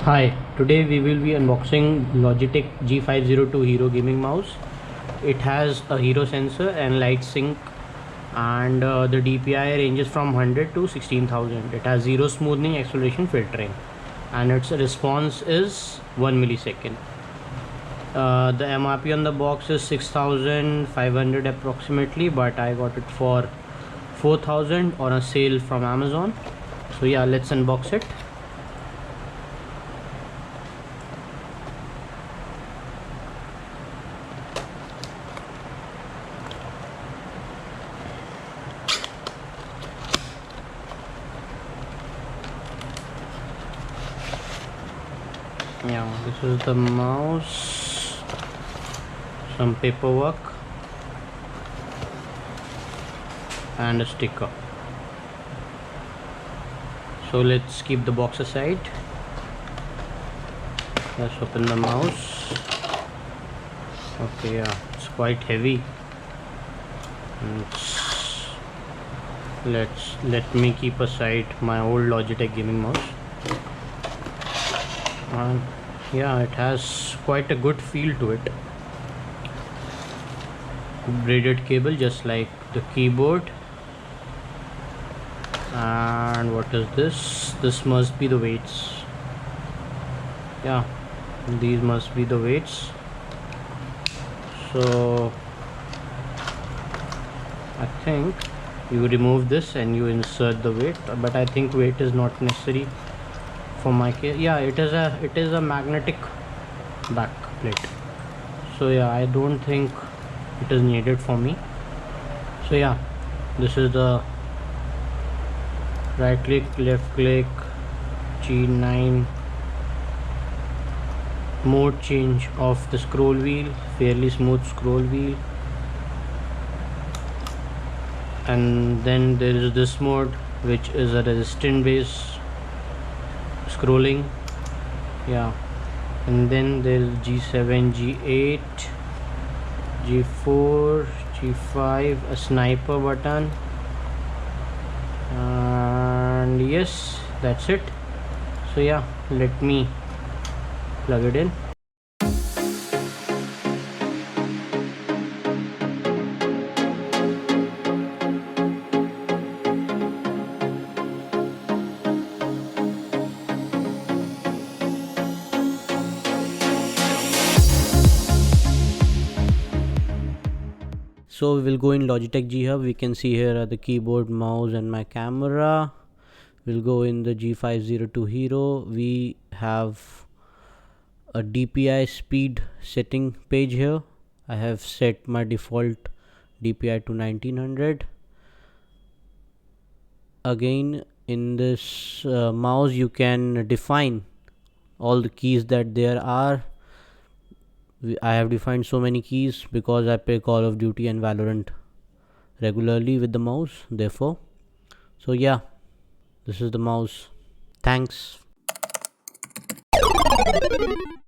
Hi, today we will be unboxing Logitech G502 Hero gaming mouse. It has a Hero sensor and light sync, and the DPI ranges from 100 to 16,000. It has zero smoothing, acceleration, filtering, and its response is 1 millisecond. The MRP on the box is 6,500 approximately, but I got it for 4,000 on a sale from Amazon. So yeah, let's unbox it. Yeah, this is the mouse, some paperwork and a sticker. So let's keep the box aside. Let's open the mouse. Okay, yeah, it's quite heavy. Let me keep aside my old Logitech gaming mouse. And yeah, it has quite a good feel to it. Braided cable just like the keyboard. And what is this? This must be the weights. Yeah, these must be the weights. So I think you remove this and you insert the weight, but I think weight is not necessary for my case. Yeah, it is a magnetic back plate, so yeah, I don't think it is needed for me. So yeah, this is the right click, left click, G9, mode change of the scroll wheel, fairly smooth scroll wheel, and then there is this mode which is a resistant based scrolling. Yeah, and then there is G7, G8, G4, G5, a sniper button, and yes, that's it. So yeah, let me plug it in. So we will go in Logitech G Hub. We can see here are the keyboard, mouse and my camera. We'll go in the G502 Hero. We have a DPI speed setting page here. I have set my default DPI to 1900. Again, in this mouse you can define all the keys that there are. I have defined so many keys because I play Call of Duty and Valorant regularly with the mouse, therefore. So yeah, this is the mouse. Thanks.